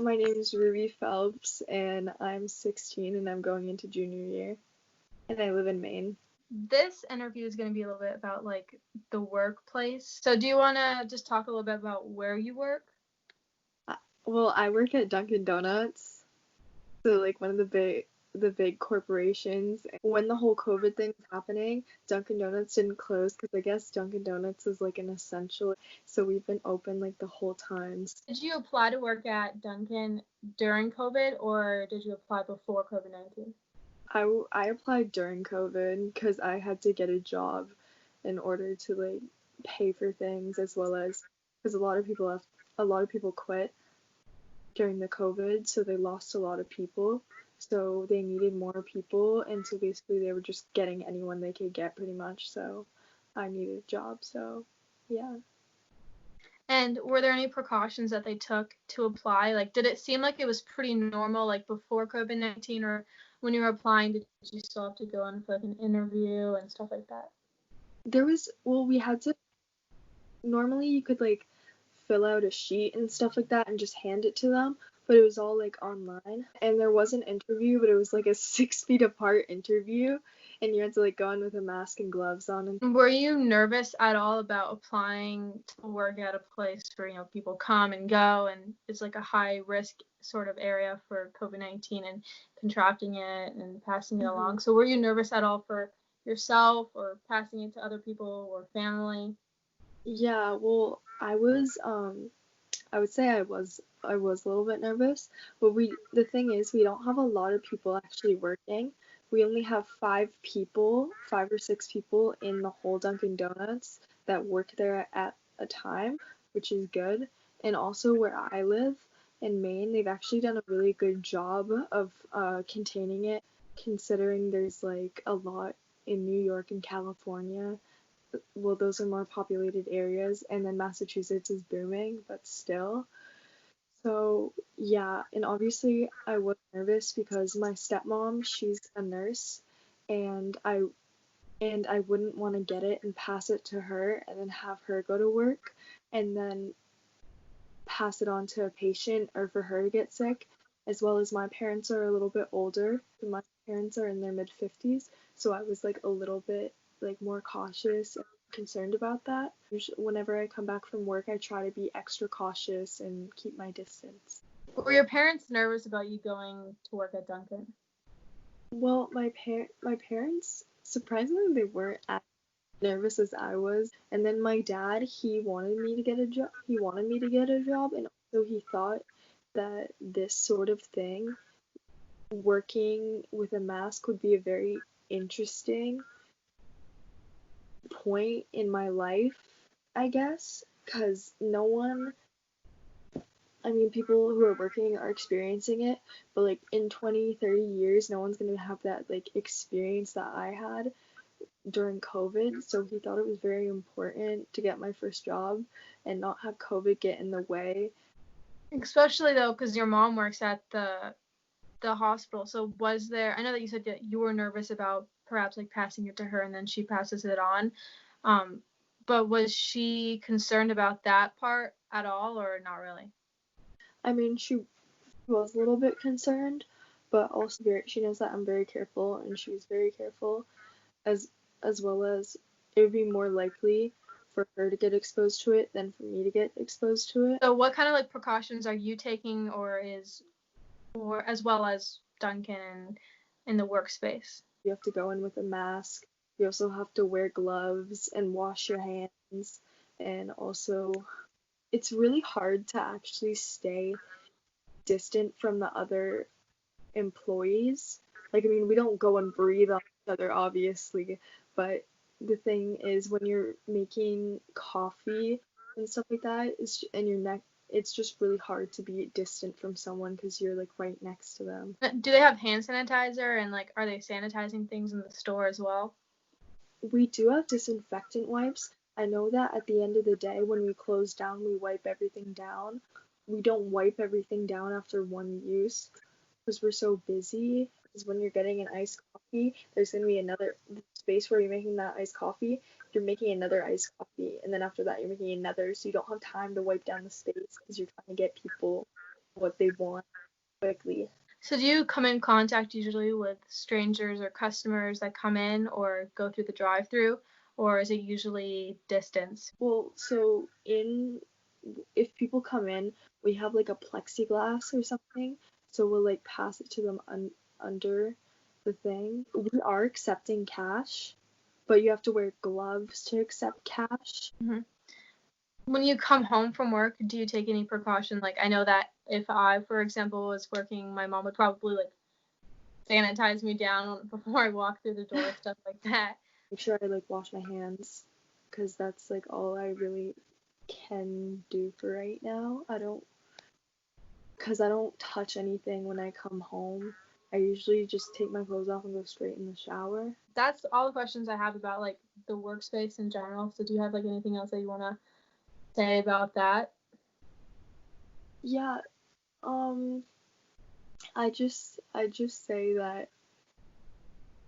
My name is Ruby Phelps, and I'm 16, and I'm going into junior year, and I live in Maine. This interview is going to be a little bit about, like, the workplace. So do you want to just talk a little bit about where you work? Well, I work at Dunkin' Donuts, so, like, one of the big corporations. When the whole COVID thing was happening, Dunkin' Donuts didn't close because I guess Dunkin' Donuts is, like, an essential, so we've been open, like, the whole time. Did you apply to work at Dunkin' during COVID, or did you apply before COVID-19? I applied during COVID because I had to get a job in order to, like, pay for things, as well as because a lot of people quit during the COVID, so they lost a lot of people. So they needed more people, and so basically they were just getting anyone they could get pretty much. So I needed a job, so yeah. And were there any precautions that they took to apply? Like, did it seem like it was pretty normal, like, before COVID-19, or when you were applying, did you still have to go in for, like, an interview and stuff like that? We had to, normally you could, like, fill out a sheet and stuff like that and just hand it to them, but it was all, like, online. And there was an interview, but it was like a 6 feet apart interview, and you had to, like, go in with a mask and gloves on. Were you nervous at all about applying to work at a place where, people come and go, and it's like a high risk sort of area for COVID-19 and contracting it and passing it along? So were you nervous at all for yourself or passing it to other people or family? Yeah, well, I would say I was a little bit nervous, but the thing is we don't have a lot of people actually working. We only have 5 or 6 people in the whole Dunkin' Donuts that work there at a time, which is good. And also where I live in Maine, they've actually done a really good job of containing it, considering there's, like, a lot in New York and California. Well, those are more populated areas, and then Massachusetts is booming, but still. So, yeah, and obviously I was nervous because my stepmom, she's a nurse, and I wouldn't want to get it and pass it to her and then have her go to work and then pass it on to a patient or for her to get sick, as well as my parents are a little bit older. My parents are in their mid 50s, so I was, like, a little bit, like, more cautious and concerned about that. Whenever I come back from work, I try to be extra cautious and keep my distance. Were your parents nervous about you going to work at Dunkin'? Well, my parents, surprisingly, they weren't as nervous as I was. And then my dad, he wanted me to get a job. He wanted me to get a job, and also he thought that this sort of thing, working with a mask, would be a very interesting point in my life, I guess, because people who are working are experiencing it, but, like, in 20, 30 years, no one's going to have that, like, experience that I had during COVID, so he thought it was very important to get my first job and not have COVID get in the way. Especially, though, because your mom works at the hospital. So I know that you said that you were nervous about perhaps, like, passing it to her and then she passes it on. But was she concerned about that part at all, or not really? I mean, she was a little bit concerned, but also she knows that I'm very careful, and she was very careful, as well as it would be more likely for her to get exposed to it than for me to get exposed to it. So what kind of, like, precautions are you taking, or as well as Dunkin' in the workspace? You have to go in with a mask. You also have to wear gloves and wash your hands. And also, it's really hard to actually stay distant from the other employees. Like, I mean, we don't go and breathe on each other, obviously, but the thing is, when you're making coffee and stuff like that, and your neck, it's just really hard to be distant from someone because you're, like, right next to them. Do they have hand sanitizer, and, like, are they sanitizing things in the store as well? We do have disinfectant wipes. I know that at the end of the day, when we close down, we wipe everything down. We don't wipe everything down after one use because we're so busy. Because when you're getting an iced coffee, there's going to be another space where you're making that iced coffee. You're making another iced coffee, and then after that, you're making another. So you don't have time to wipe down the space because you're trying to get people what they want quickly. So do you come in contact usually with strangers or customers that come in or go through the drive-through, or is it usually distance? Well, so if people come in, we have like a plexiglass or something, so we'll like pass it to them under the thing. We are accepting cash, but you have to wear gloves to accept cash. Mm-hmm. When you come home from work, do you take any precaution? Like, I know that if I, for example, was working, my mom would probably like sanitize me down before I walk through the door, stuff like that. Make sure I like wash my hands, because that's like all I really can do for right now. Because I don't touch anything when I come home. I usually just take my clothes off and go straight in the shower. That's all the questions I have about like the workspace in general. So do you have like anything else that you want to say about that? Yeah, I just say that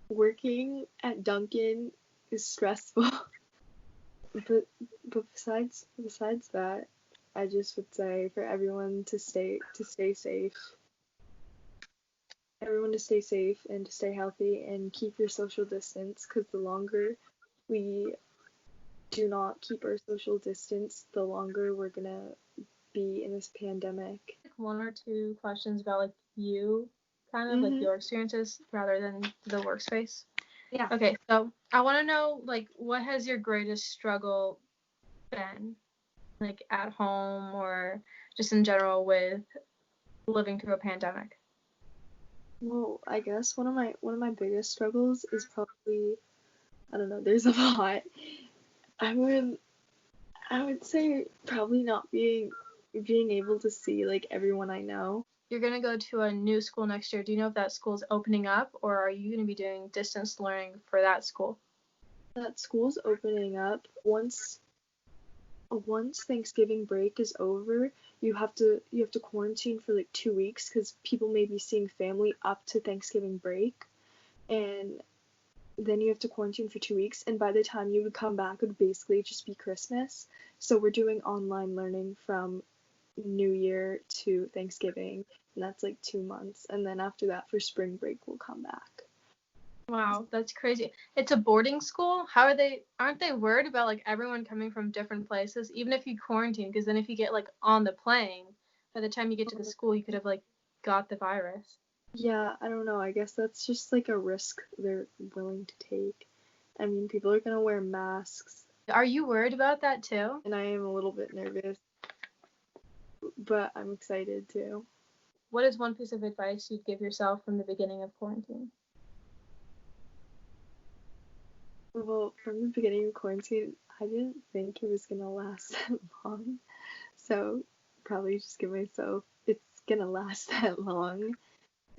working at Dunkin' is stressful. but besides that, I just would say for everyone to stay safe. Everyone to stay safe and to stay healthy and keep your social distance, because the longer we do not keep our social distance, the longer we're gonna be in this pandemic. One or two questions about like you, kind of like Mhm. your experiences rather than the workspace. Yeah. Okay, so I want to know like what has your greatest struggle been, like at home or just in general with living through a pandemic? Well, I guess one of my biggest struggles is probably, I don't know, there's a lot. I would I would say probably not being able to see like everyone I know. You're going to go to a new school next year. Do you know if that school's opening up or are you going to be doing distance learning for that school? That school's opening up once Thanksgiving break is over. You have to quarantine for like 2 weeks, because people may be seeing family up to Thanksgiving break, and then you have to quarantine for 2 weeks, and by the time you would come back, it would basically just be Christmas. So we're doing online learning from New Year to Thanksgiving, and that's like 2 months. And then after that, for spring break, we'll come back. Wow, that's crazy. It's a boarding school. Aren't they worried about like everyone coming from different places, even if you quarantine? Because then if you get like on the plane, by the time you get to the school, you could have like got the virus. Yeah, I don't know. I guess that's just like a risk they're willing to take. I mean, people are gonna wear masks, Are you worried about that too? and I am a little bit nervous, but I'm excited too. What is one piece of advice you'd give yourself from the beginning of quarantine? Well, from the beginning of quarantine, I didn't think it was gonna last that long. So probably just give myself it's gonna last that long,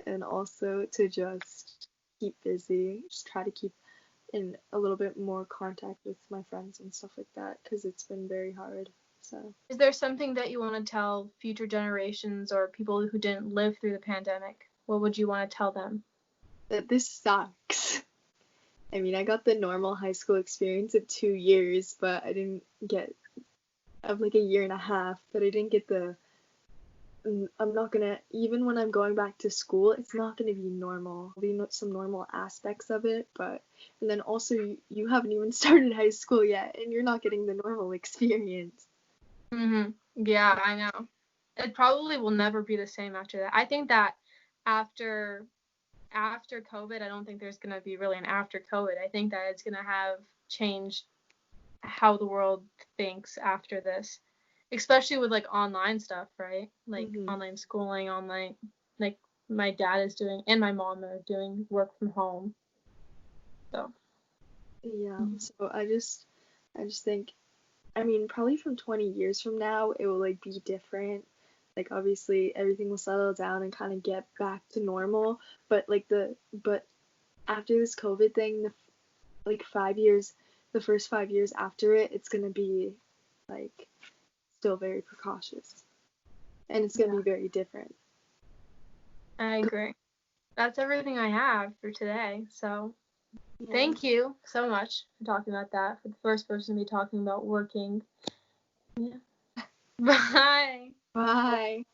and also to just keep busy, just try to keep in a little bit more contact with my friends and stuff like that, because it's been very hard. So Is there something that you want to tell future generations or people who didn't live through the pandemic? What would you want to tell them? that this sucks. I mean, I got the normal high school experience of 2 years, but I didn't get of like a year and a half, but I didn't get the I'm not gonna, even when I'm going back to school, it's not gonna be normal. There'll be some normal aspects of it, but, and then also you haven't even started high school yet, and you're not getting the normal experience. Yeah, I know. It probably will never be the same after that. I think that after COVID, I don't think there's gonna be really an after COVID. I think that it's gonna have changed how the world thinks after this, especially with like online stuff, right? Like Hmm. online schooling, online, like my dad is doing and my mom are doing work from home. So Yeah, so I just think, I mean, probably from 20 years from now, it will like be different. Like obviously everything will settle down and kind of get back to normal, but after this COVID thing, like 5 years, the first 5 years after it, it's gonna be like still very precautious, and it's gonna yeah, be very different. I agree. That's everything I have for today. So Yeah. thank you so much for talking about that. For the first person to be talking about working. Yeah. Bye. Bye.